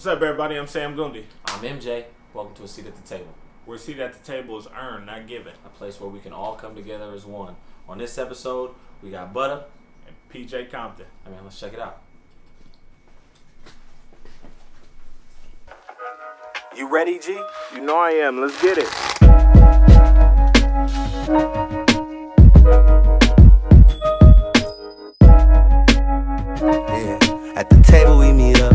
What's up, everybody? I'm Sam Gundie. I'm MJ. Welcome to A Seat at the Table. Where a seat at the table is earned, not given. A place where we can all come together as one. On this episode, we got Butta and P'Jae Compton. I mean, let's check it out. You ready, G? You know I am. Let's get it. Yeah, at the table we meet up.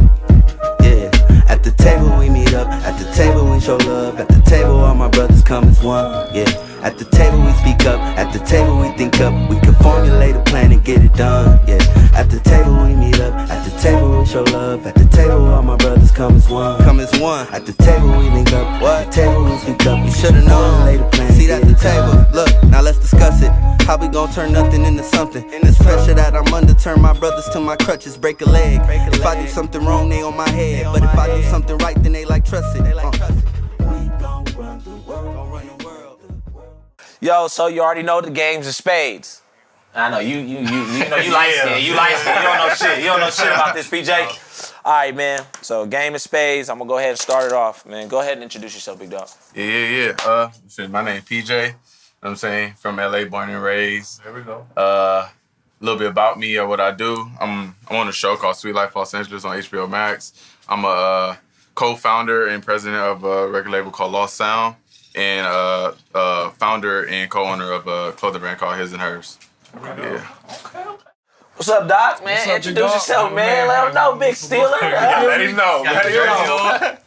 Yeah, at the table we meet up. At the table we show love. At the table all my brothers come as one. Yeah, at the table we speak up. At the table we think up. We can formulate a plan and get it done. Yeah, at the table we meet up. At the table we show love. At the table all my brothers come as one. Come as one. At the table we link up. What? At the table we speak up. We should've known. Formulate a plan. See at the table. Look, now let's discuss it. How we gon' turn nothing into something? In this pressure that I'm under, turn my brothers to my crutches, break a leg. If I do something wrong, they on my head. But if I do something right, then they like trust it. We gon' run the world. Yo, so you already know the games of spades. I know you know you light skin. You light skin. You don't know shit. You don't know shit about this, P'Jae. All right, man. So game of spades. I'm gonna go ahead and start it off, man. Go ahead and introduce yourself, big dog. Yeah. My name P'Jae. You know what I'm saying? From LA, born and raised. There we go. A little bit about me or what I do. I'm on a show called Sweet Life Los Angeles on HBO Max. I'm a co-founder and president of a record label called Lost Sound, and founder and co-owner of a clothing brand called His and Hers. Yeah. Okay. What's up, Doc, man? Introduce yourself, man. Let them know, Big Steeler. Let him know.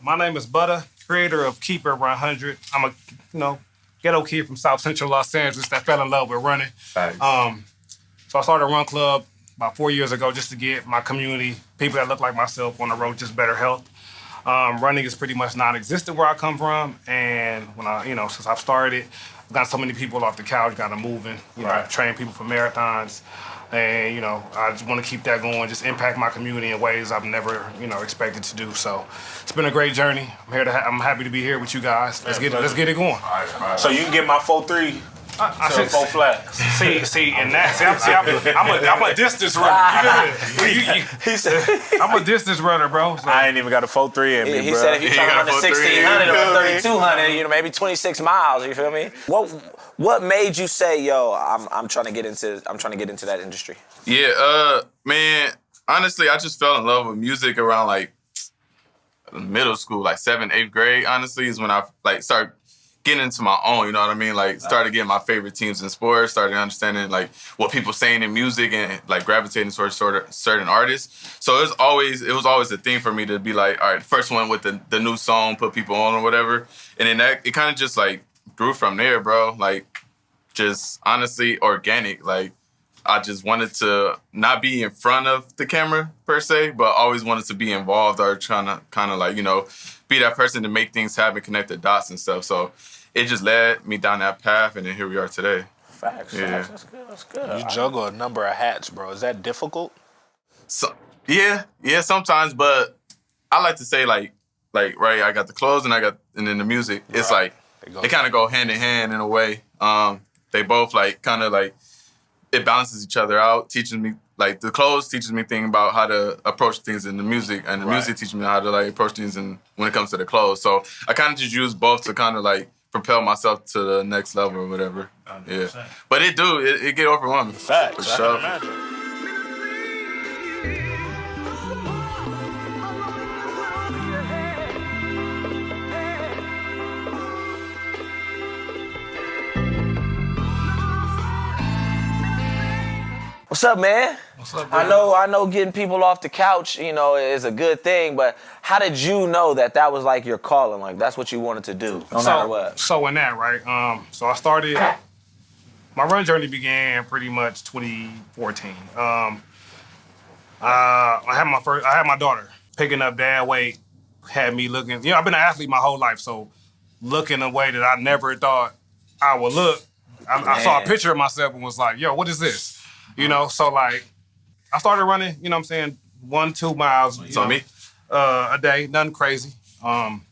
My name is Butta, creator of Keep It 100. I'm a, ghetto kid from South Central Los Angeles that fell in love with running. Thanks. So I started a run club about 4 years ago just to get my community, people that look like myself, on the road, just better health. Running is pretty much non-existent where I come from, and when since I've started, I've got so many people off the couch, got them moving. I train people for marathons, and I just want to keep that going, just impact my community in ways I've never expected to do. So it's been a great journey. I'm happy to be here with you guys. Let's get it going. All right. So you can get my 4-3 I to said 4 flat. See, and I'm a distance runner. He said, I'm a distance runner, bro. So. I ain't even got a 4-3 in me, he bro. said if you trying to run the 1600 or 3200, maybe 26 miles. You feel me? What made you say, yo, I'm trying to get into that industry? Yeah, man, honestly, I just fell in love with music around like middle school, like 7th, 8th grade, honestly, is when I started getting into my own, you know what I mean? Like started getting my favorite teams in sports, started understanding like what people saying in music and like gravitating towards certain artists. So it was always a thing for me to be like, all right, first one with the new song, put people on or whatever. And then it kind of just like grew from there, bro. Like just honestly organic. Like I just wanted to not be in front of the camera per se, but always wanted to be involved or trying to kind of like, be that person to make things happen, connect the dots and stuff. So it just led me down that path, and then here we are today. Facts. That's good. You juggle a number of hats, bro. Is that difficult? So yeah, sometimes, but I like to say like right, I got the clothes and then the music. It's like they kind of go hand in hand in a way. They both like kind of like it balances each other out, teaching me like the clothes teaches me things about how to approach things in the music, and the music teaches me how to like approach things when it comes to the clothes. So I kind of just use both to kind of like propel myself to the next level or whatever. 100%. Yeah, but it get overwhelming. Facts. For sure. I can imagine. What's up, man? What's up, I know getting people off the couch, is a good thing, but how did you know that was like your calling? Like that's what you wanted to do, no matter what? So in that, right? So I started, my run journey began pretty much 2014. I had my daughter. Picking up dad weight had me looking, I've been an athlete my whole life, so looking a way that I never thought I would look. I saw a picture of myself and was like, yo, what is this? So like, I started running, 1-2 miles. A day, nothing crazy. Putting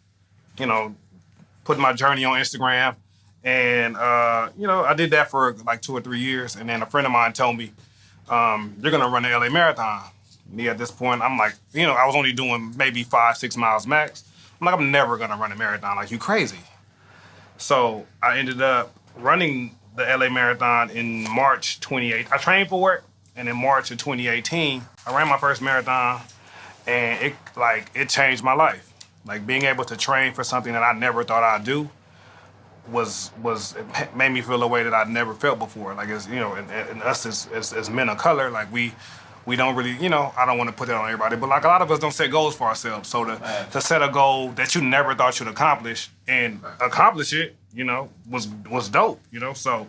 my journey on Instagram. And, I did that for like 2 or 3 years. And then a friend of mine told me, you're going to run the LA Marathon. me at this point, I'm like, I was only doing maybe 5-6 miles max. I'm like, I'm never gonna run a marathon. Like, you crazy. So I ended up running the LA Marathon in March 28. I trained for it, and in March of 2018, I ran my first marathon, and it changed my life. Like, being able to train for something that I never thought I'd do it made me feel a way that I'd never felt before. Like, it's, and us as men of color, like we don't really, I don't want to put that on everybody, but like a lot of us don't set goals for ourselves. So to set a goal that you never thought you'd accomplish and accomplish it, was dope, So,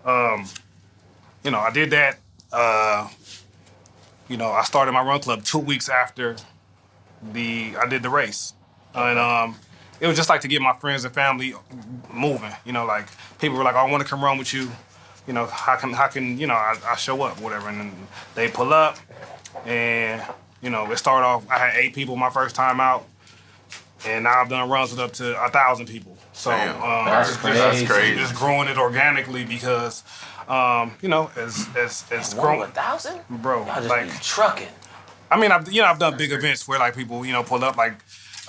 I did that. I started my run club 2 weeks after I did the race. And it was just like to get my friends and family moving. Like people were like, I want to come run with you. How can I show up, whatever. And then they pull up and, it started off, I had 8 people my first time out. And now I've done runs with up to 1,000 people. So that's crazy. Just growing it organically because, as growing 1,000, bro, y'all just like be trucking. I mean, I've done big events where like people, pull up like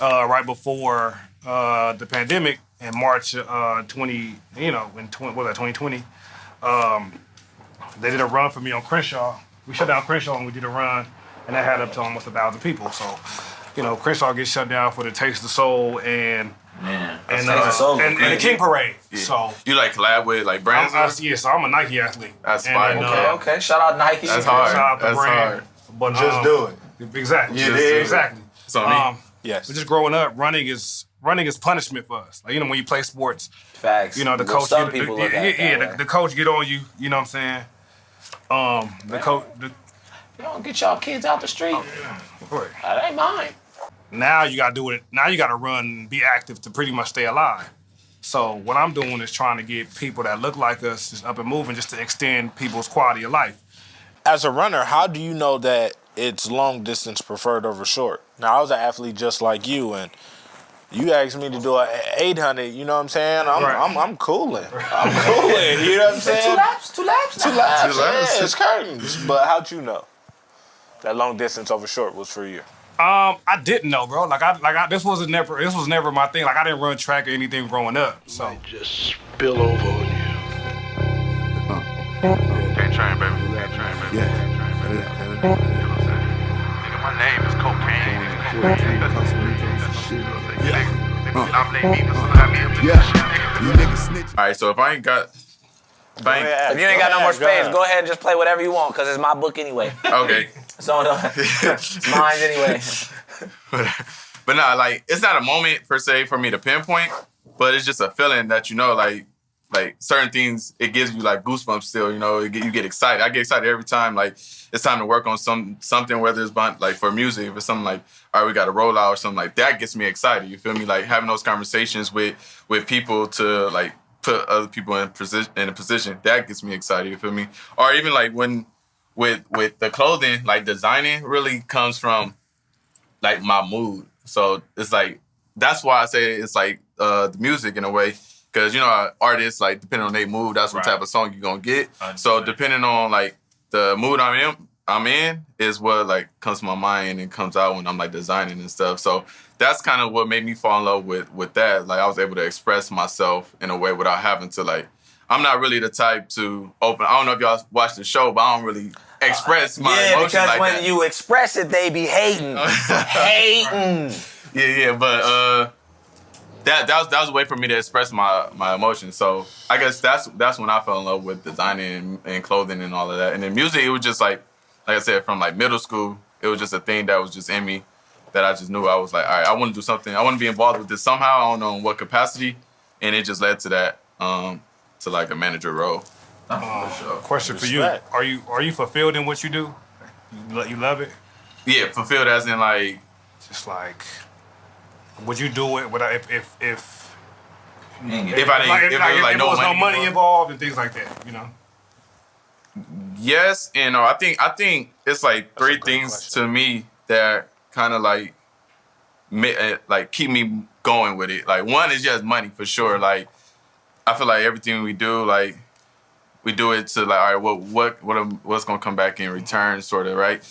right before the pandemic in March 2020. They did a run for me on Crenshaw. We shut down Crenshaw and we did a run, and that had up to almost 1,000 people. So, Crenshaw gets shut down for the Taste of Soul and the King Parade. Yeah. So you like collab with like brands? So I'm a Nike athlete. That's fine. Okay. Shout out Nike. That's hard. Shout out the That's brand. hard. But Just do it. Exactly. Exactly. So I mean, Yes. But just growing up, running is punishment for us. Like, when you play sports, Facts. the coach Some people look at it that way. the coach get on you. You know what I'm saying? The coach. You don't get y'all kids out the street. That ain't mine. Now you gotta do it. Now you gotta run, and be active to pretty much stay alive. So what I'm doing is trying to get people that look like us just up and moving, just to extend people's quality of life. As a runner, how do you know that it's long distance preferred over short? Now, I was an athlete just like you, and you asked me to do an 800. You know what I'm saying? I'm cooling. I'm cooling. You know what I'm saying? Two laps. Two laps. Yeah, it's curtains. But how'd you know that long distance over short was for you? I didn't know, bro. This was never my thing. Like, I didn't run track or anything growing up. So Just spill over on you. Can't train, baby. Can't train, baby. Yeah. Can't train, baby. You know what I'm saying? Nigga, my name is cocaine. Yeah. You niggas snitch. all right. So if I ain't got, If you ain't got no more space, go ahead and just play whatever you want, because it's my book anyway. okay. So it's mine anyway. But nah, like it's not a moment per se for me to pinpoint, but it's just a feeling that like certain things, it gives you like goosebumps still. You get excited. I get excited every time like it's time to work on something, whether it's like for music, if it's something like, all right, we got to roll out or something like that, gets me excited. You feel me? Like having those conversations with people to like put other people in a position that gets me excited. You feel me? Or even like when with the clothing, like designing really comes from like my mood. So it's like that's why I say it's like the music in a way. Because, artists, like, depending on their mood, that's what type of song you're going to get. So depending on, like, the mood I'm in is what, like, comes to my mind and comes out when I'm, like, designing and stuff. So that's kind of what made me fall in love with that. Like, I was able to express myself in a way without having to, like, I'm not really the type to open. I don't know if y'all watch the show, but I don't really express my emotions like that. Yeah, because when you express it, they be hating. Hating. Yeah, but... That was a way for me to express my emotions. So I guess that's when I fell in love with designing and clothing and all of that. And then music, it was just like I said, from like middle school, it was just a thing that was just in me that I just knew. I was like, all right, I want to do something. I want to be involved with this somehow. I don't know in what capacity. And it just led to that, to like a manager role. Question for you: Are you fulfilled in what you do? You love it? Yeah, fulfilled as in like just like. Would you do it without if I didn't, if there was no money involved and things like that, Yes and no. I think it's like three things to me that kind of like keep me going with it. Like one is just money for sure. Like I feel like everything we do, like we do it to like, all right, what's gonna come back in return, sort of, right?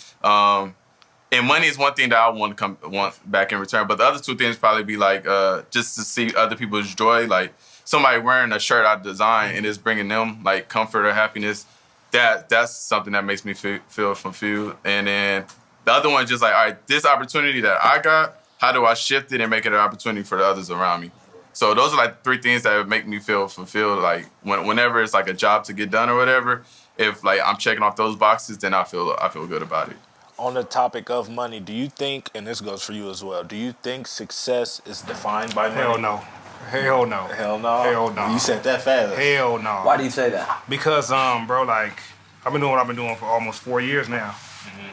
And money is one thing that I want back in return. But the other two things probably be like just to see other people's joy. Like somebody wearing a shirt I designed and it's bringing them like comfort or happiness. That's something that makes me feel fulfilled. And then the other one is just like, all right, this opportunity that I got, how do I shift it and make it an opportunity for the others around me? So those are like three things that make me feel fulfilled. Like whenever it's like a job to get done or whatever, if like I'm checking off those boxes, then I feel good about it. On the topic of money, do you think, and this goes for you as well, do you think success is defined by money? Hell no. Hell no. Hell no? Hell no. You said that fast. Hell no. Why do you say that? Because, bro, like, I've been doing what I've been doing for almost 4 years now.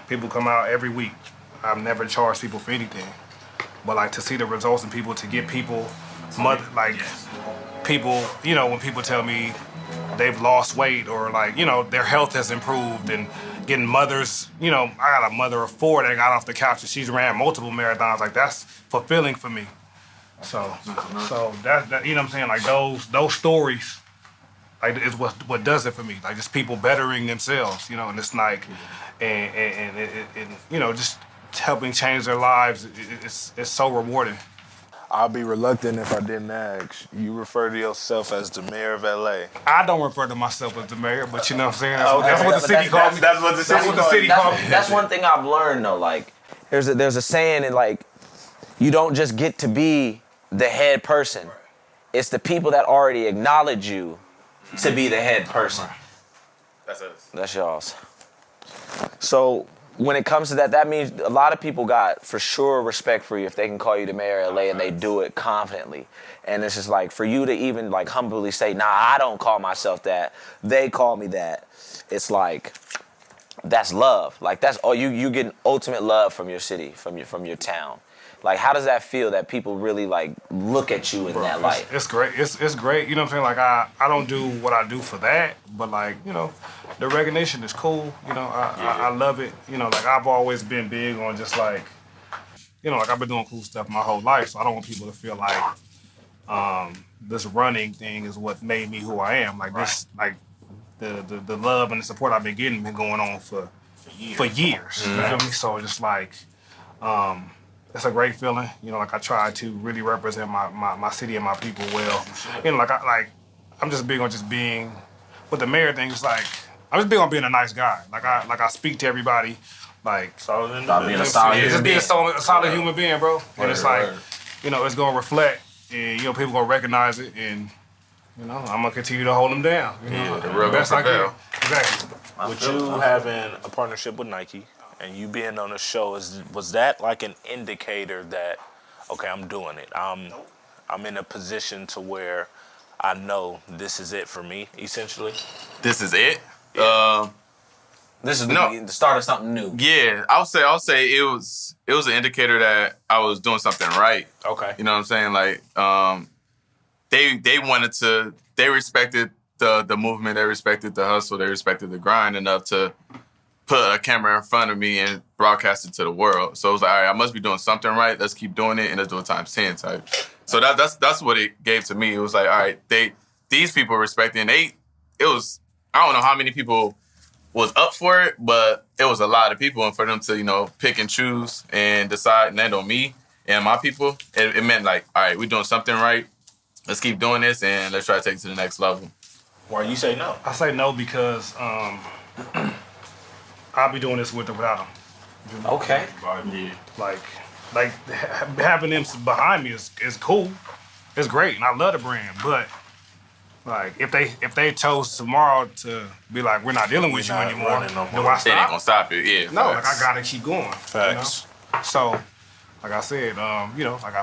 People come out every week. I've never charged people for anything. But, like, to see the results in people, to get people, people, you know, when people tell me they've lost weight or, like, you know, their health has improved and getting mothers, you know, I got a mother of 4 that got off the couch and she's ran multiple marathons. Like, that's fulfilling for me. So that you know what I'm saying? Like, those stories, like, is what does it for me. Like, just people bettering themselves, you know, and it's like, and you know, just helping change their lives. It's so rewarding. I'll be reluctant if I didn't ask. You refer to yourself as the mayor of LA. I don't refer to myself as the mayor, but you know what I'm saying? That's what the city called me. That's what the city called me. That's one thing I've learned though. Like, there's a saying that like, you don't just get to be the head person. It's the people that already acknowledge you to be the head person. That's us. That's y'all's. So when it comes to that, that means a lot of people got for sure respect for you if they can call you the mayor of LA and they do it confidently. And it's just like for you to even like humbly say, nah, I don't call myself that. They call me that. It's like, that's love. Like that's all you getting ultimate love from your city, from your town. Like, how does that feel that people really like look at you in that light? It's great. It's great. You know what I'm saying? Like I don't do what I do for that, but like, you know, the recognition is cool. You know, I love it. You know, like I've always been big on just like, you know, like I've been doing cool stuff my whole life, so I don't want people to feel like this running thing is what made me who I am. Like this, like the love and the support I've been getting been going on for years. You feel me? So it's just like. It's a great feeling, you know. Like I try to really represent my city and my people well. You know, I'm just big on just being. With the mayor thing, it's like I'm just big on being a nice guy. Like I speak to everybody, like being a solid human being. Just being a solid human being, bro. And it's like, you know, it's gonna reflect, and you know, people gonna recognize it, and you know, I'm gonna continue to hold them down. You know, the real best I can. Exactly. With you having a partnership with Nike. And you being on the show, was that like an indicator that, okay, I'm doing it. I'm in a position to where I know this is it for me, essentially? This is it? Yeah. This is the start of something new. Yeah, I'll say it was an indicator that I was doing something right. Okay. You know what I'm saying? Like, they respected the movement, they respected the hustle, they respected the grind enough to put a camera in front of me and broadcast it to the world. So it was like, all right, I must be doing something right. Let's keep doing it, and let's do it times 10 type. So that's what it gave to me. It was like, all right, these people respect it. And it was, I don't know how many people was up for it, but it was a lot of people. And for them to, you know, pick and choose and decide and land on me and my people, it meant like, all right, we're doing something right. Let's keep doing this, and let's try to take it to the next level. Why you say no? I say no because I'll be doing this with or without them. Okay. Like having them behind me is cool. It's great, and I love the brand. But like, if they chose tomorrow to be like, we're not dealing with you anymore, do I stop? They ain't gonna stop it. Yeah. No, like I gotta keep going. Facts. You know? So, like I said, you know, like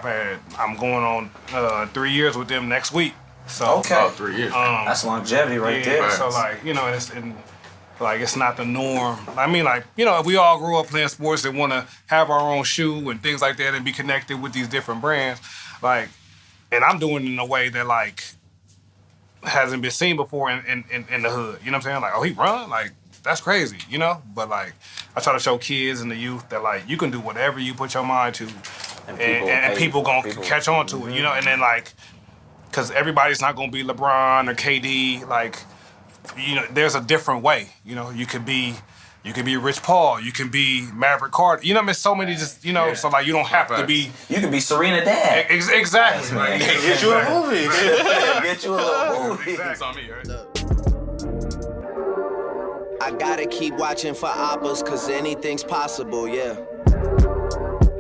I'm going on 3 years with them next week. So okay. Oh, 3 years. That's longevity right there. So like, you know, it's not the norm. I mean, like, you know, we all grew up playing sports and want to have our own shoe and things like that and be connected with these different brands. Like, and I'm doing it in a way that, like, hasn't been seen before in the hood. You know what I'm saying? Like, oh, he run? Like, that's crazy, you know? But, like, I try to show kids and the youth that, like, you can do whatever you put your mind to. And people going to catch on to it, you know? And then, like, because everybody's not going to be LeBron or KD, like, you know, there's a different way. You know, you could be You can be Rich Paul. You can be Maverick Carter. You know what I mean? So many just, you know, so like you don't have to be. You can be Serena Dad. Exactly. Man. Get you a movie. Get you a little movie. It's on me, right? I gotta keep watching for oppas, cause anything's possible, yeah.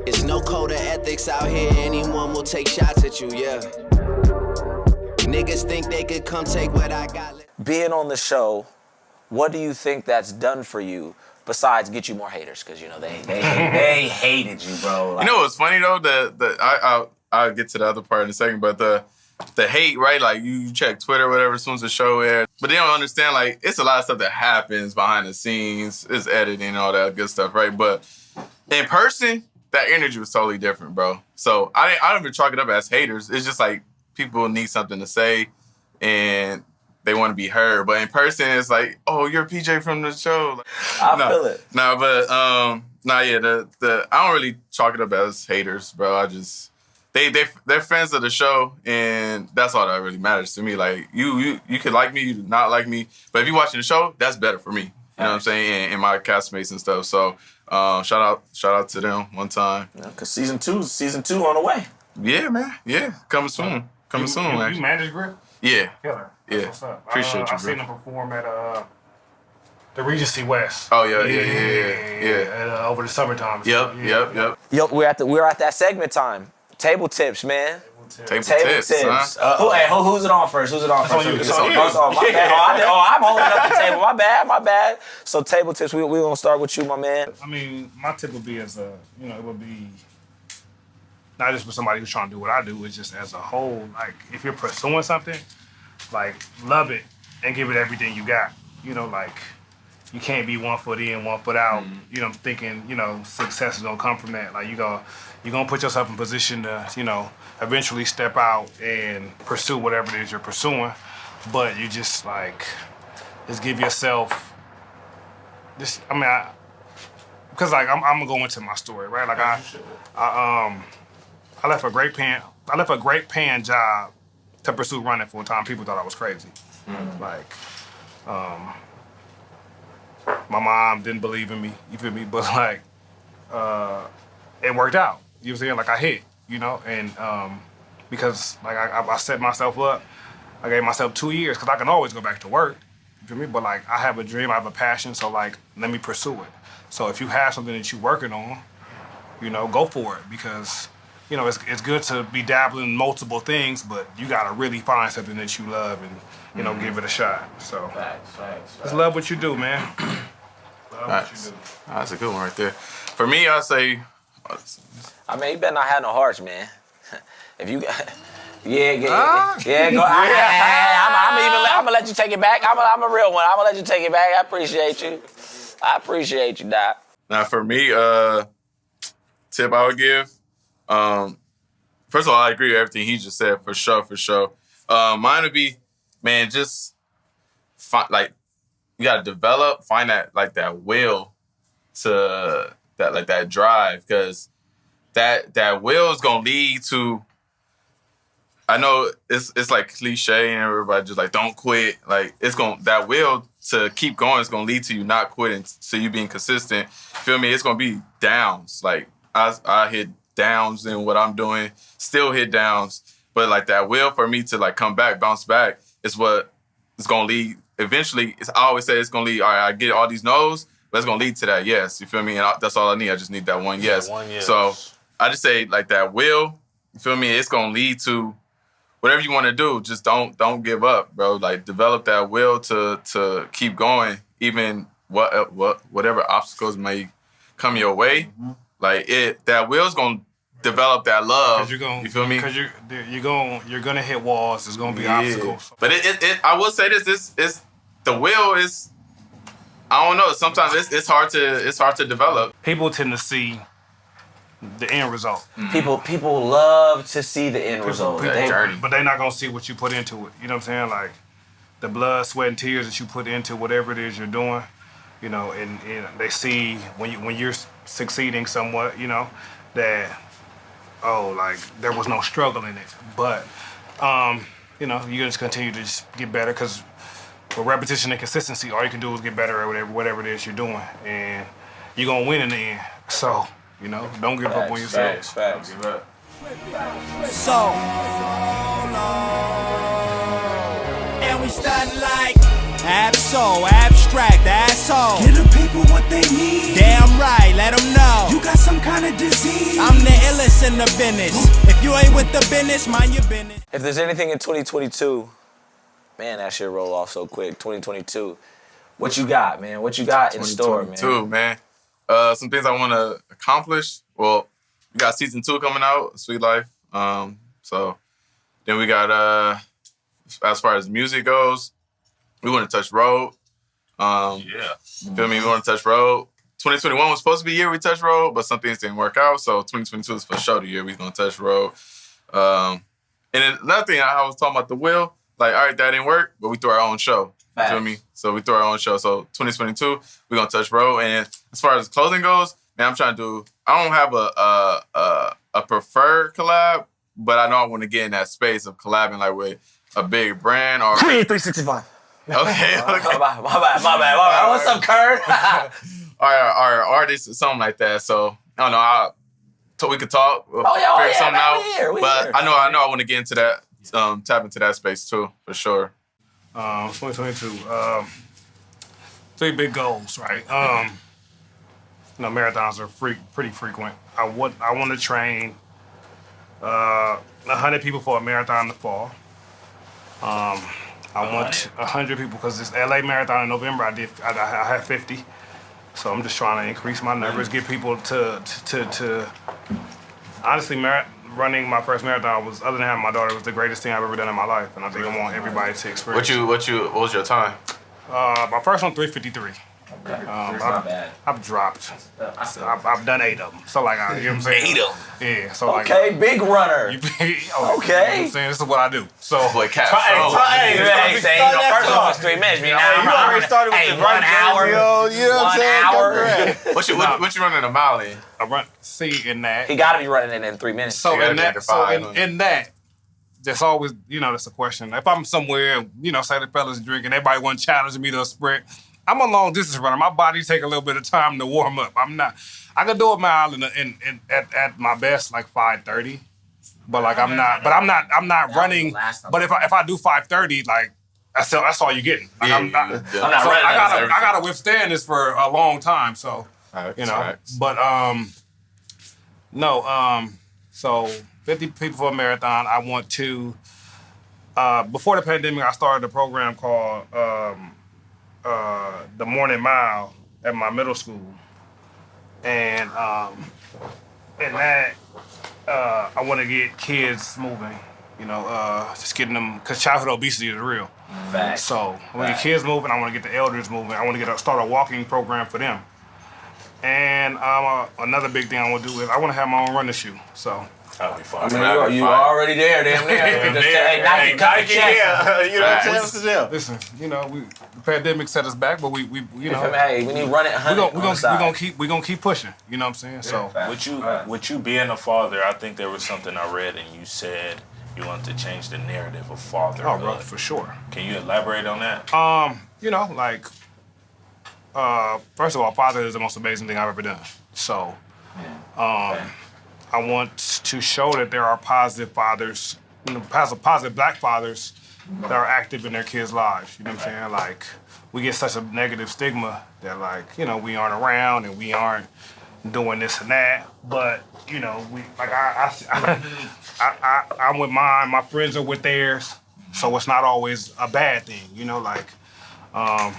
It's no code of ethics out here, anyone will take shots at you, yeah. Niggas think they could come take what I got. Being on the show, what do you think that's done for you besides get you more haters? Because, you know, they hated you, bro. Like, You know what's funny, though? I'll get to the other part in a second, but the hate, right? Like, you check Twitter or whatever as soon as the show airs. But they don't understand, like, it's a lot of stuff that happens behind the scenes. It's editing and all that good stuff, right? But in person, that energy was totally different, bro. So I don't even chalk it up as haters. It's just like people need something to say and they want to be heard. But in person, it's like, oh, you're P'Jae from the show. Like, I feel it. No, but I don't really chalk it up as haters, bro. I just they're fans of the show, and that's all that really matters to me. Like you could like me, you could not like me, but if you're watching the show, that's better for me. You know what I'm saying? And my castmates and stuff. So shout out to them one time. Yeah, cause season two on the way. Yeah, man. Yeah, coming soon. Coming soon. You manage Griff? Yeah. Killer. Yeah. That's what's up. Appreciate you, I seen him perform at the Regency West. Oh yeah. Over the summertime. Yep. Yo, we're at that segment time. Table tips, man. Table Table tips, tips. huh? Who's it on first? Who's it on first? It's on you. Oh, my bad. I'm holding up the table. My bad. So table tips. We're gonna start with you, my man. I mean, my tip would be it would be not just for somebody who's trying to do what I do, it's just as a whole. Like, if you're pursuing something, like, love it and give it everything you got. You know, like, you can't be 1 foot in, 1 foot out, thinking, success is gonna come from that. Like, you're gonna put yourself in position to, eventually step out and pursue whatever it is you're pursuing. But you just give yourself this, because I'm gonna go into my story, right? Like I left a great paying job to pursue running full time. People thought I was crazy. My mom didn't believe in me, you feel me? But it worked out. You know what I'm saying? Like I hit, and because I set myself up, I gave myself 2 years because I can always go back to work. You feel me? But I have a dream, I have a passion, so let me pursue it. So if you have something that you're working on, go for it because it's good to be dabbling in multiple things, but you gotta really find something that you love and give it a shot. So Facts. just love what you do, man. Love what you do. That's a good one right there. For me, I'd say. I mean, you better not have no hearts, man. If you, go. I'm gonna let you take it back. I'm a real one. I'm gonna let you take it back. I appreciate you, Doc. Now, for me, tip I would give. First of all, I agree with everything he just said for sure. Mine would be, man, just you gotta find that will to that drive, because that will is gonna lead to. I know it's like cliche and everybody just don't quit. That will to keep going is gonna lead to you not quitting, to you being consistent. Feel me? It's gonna be downs. I hit downs in what I'm doing, still hit downs, but that will for me to come back, bounce back is what is gonna lead. Eventually, I always say it's gonna lead. All right, I get all these no's, but it's gonna lead to that yes. You feel me? And that's all I need. I just need that one yes. One yes. So I just say that will. You feel me? It's gonna lead to whatever you want to do. Just don't give up, bro. Develop that will to keep going, even whatever obstacles may come your way. That will's gonna develop that love. You feel me? Because you're gonna hit walls. There's gonna be obstacles. But I will say this: it's the will is. I don't know. Sometimes it's hard to develop. People tend to see the end result. People love to see the end result. But they're not gonna see what you put into it. You know what I'm saying? The blood, sweat, and tears that you put into whatever it is you're doing. And they see when you're succeeding somewhat. That there was no struggle in it. But you just continue to just get better because with repetition and consistency, all you can do is get better at whatever it is you're doing, and you're gonna win in the end. So, don't give up on yourself. Facts. Give up. So, and we starting like Abso, abstract, asshole. Give the people what they need. Damn right, let them know. You got some kind of disease. I'm the illest in the business. If you ain't with the business, mind your business. If there's anything in 2022, man, that shit roll off so quick. 2022. What you got, man? What you got in store, man? 2022, man. Some things I want to accomplish. Well, we got season 2 coming out, Sweet Life. So then we got, as far as music goes, we want to touch road. You feel me? We want to touch road. 2021 was supposed to be the year we touched road, but some things didn't work out. So 2022 is for sure the year we're going to touch road. And then another thing, I was talking about the wheel. Like, all right, that didn't work, but we threw our own show. You feel me? So we threw our own show. So 2022, we're going to touch road. And as far as clothing goes, man, I'm trying to do, I don't have a preferred collab, but I know I want to get in that space of collabing like with a big brand or... Creed 365. Okay. My bad. What's up, Kurt? our artists or something like that. So I don't know. We could talk. Figure something out. But I know I want to get into that. Tap into that space too, for sure. 2022. 3 big goals, right? Marathons are pretty frequent. I want to train 100 people for a marathon in the fall. I want 100 people because this LA marathon in November, I had 50. So I'm just trying to increase my numbers, get people to honestly, running my first marathon was, other than having my daughter, was the greatest thing I've ever done in my life. And I think I want everybody to experience. What was your time? My first one, 3:53. Okay. Not bad. I've dropped. I've done 8 of them. So like, you know what I'm saying? 8 of them. Yeah. So like. Okay, big runner. Okay. Okay. You know what I'm saying? This is what I do. So. Boy, Cat. First one was 3 minutes. You already started with the 1 hour. You know what I'm saying? What you running a mile in? I run. See in that. He got to be running it in 3 minutes. So in that, there's always, that's a question. If I'm somewhere, say the fellas drinking, everybody want to challenge me to a sprint. I'm a long distance runner. My body take a little bit of time to warm up. I can do a mile at my best like 5:30, but like I'm not running. But if I do 5:30, like that's all you're getting. Like, I'm not running. I gotta withstand this for a long time. So but so 50 people for a marathon. I want to. Before the pandemic, I started a program called the Morning Mile at my middle school, and in that I want to get kids moving. Just getting them, because childhood obesity is real. Facts. So I want to get kids moving. I want to get the elders moving. I want to start a walking program for them. And another big thing I want to do is I want to have my own running shoe. So. That'll be fun. You already there, damn near. Hey, Nike, you know what I'm saying? Listen, the pandemic set us back, but we Hey, we need to run it 100. We gonna keep pushing. You know what I'm saying? So with you being a father, I think there was something I read and you said you wanted to change the narrative of fatherhood. Oh, bro, for sure. Can you elaborate on that? First of all, fatherhood is the most amazing thing I've ever done. So, I want to show that there are positive fathers, positive black fathers that are active in their kids' lives. You know what I'm saying? Like, we get such a negative stigma that, like, we aren't around and we aren't doing this and that. But, I'm with mine, my friends are with theirs, so it's not always a bad thing. I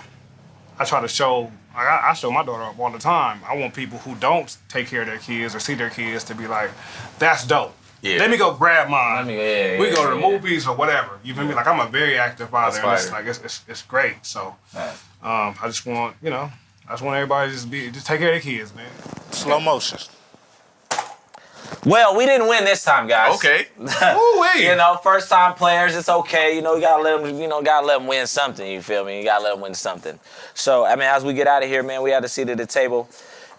try to show. I show my daughter up all the time. I want people who don't take care of their kids or see their kids to be like, that's dope. Yeah. Let me go grab mine. We go to the movies or whatever. You feel me? Like, I'm a very active father. And it's great. So I just want, everybody to just take care of their kids, man. Slow motion. Well, we didn't win this time, guys. Okay. First time players, it's okay. You gotta let them, win something. You feel me? You gotta let them win something. So, as we get out of here, man, we had a seat at the table.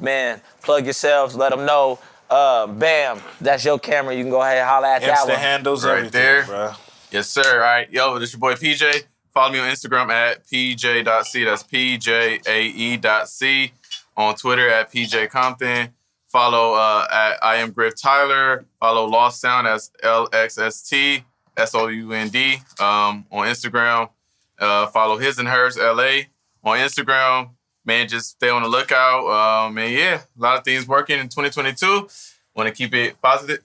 Man, plug yourselves. Let them know. Bam, that's your camera. You can go ahead and holler at that one. Insta handles right everything, there, bro. Yes, sir. All right, yo, this your boy P'Jae Follow me on Instagram at P'Jae.c. That's P'Jae.c. On Twitter at P'Jae Compton. Follow at I am Griff Tyler. Follow Lost Sound as LXSTSOUND on Instagram. Follow His and Hers LA on Instagram. Man, just stay on the lookout. And yeah, a lot of things working in 2022. Want to keep it positive.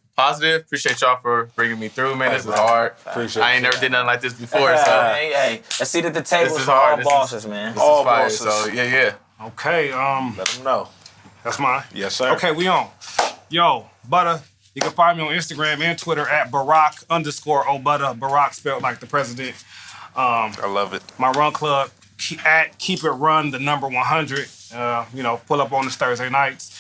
Appreciate y'all for bringing me through, man. This is hard. I ain't never did nothing like this before. So hey, let's sit at the table for all bosses, man. All fire, bosses. So yeah. Okay, Let them know. that's mine. Yes, sir. Okay, we on. Yo, Butta. You can find me on Instagram and Twitter at Barack_Obutta. Barack spelled like the president. I love it. My run club at Keep It Run, the number 100. Pull up on this Thursday nights.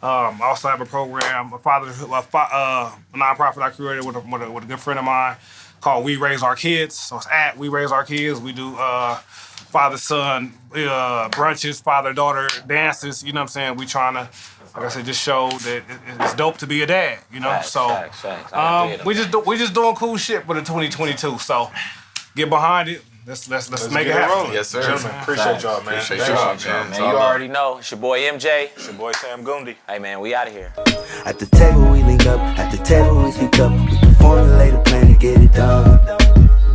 I also have a program, a nonprofit I created with a good friend of mine called We Raise Our Kids. So it's at We Raise Our Kids. We do father-son brunches, father-daughter dances. You know what I'm saying? We trying to, like I said, just show that it's dope to be a dad. You know, Facts. we just doing cool shit for the 2022. So get behind it. Let's make it happen. Yes, sir. Gentlemen, appreciate y'all, man. Appreciate Thank y'all, you. man. Man, you already know. It's your boy MJ. It's your boy Sam Gundie. Hey, man, we out of here. At the table we link up, at the table we speak up. We can formulate a plan to get it done.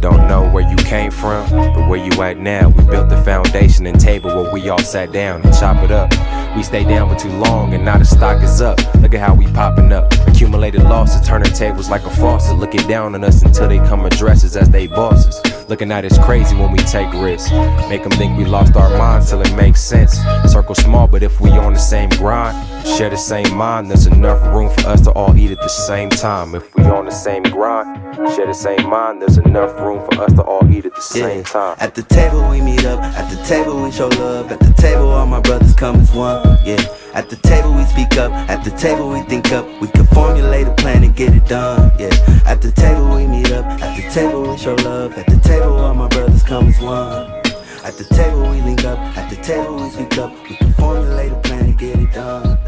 Don't know where you came from, but where you at now. We built the foundation and table where we all sat down and chop it up. We stayed down for too long and now the stock is up. Look at how we popping up. Accumulated losses, turning tables like a faucet. Looking down on us until they come address us as they bosses. Looking at us crazy when we take risks. Make them think we lost our minds till it makes sense. Circle small, but if we on the same grind, share the same mind, there's enough room for us to all eat at the same time. If we on the same grind, share the same mind, there's enough room for us to all eat at the same time. At the table we meet up, at the table we show love. At the table all my brothers come as one, yeah. At the table we speak up, at the table we think up. We can formulate a plan and get it done, yeah. At the table we meet up, at the table we show love. At the table all my brothers come as one. At the table we link up, at the table we speak up. We can formulate a plan and get it done.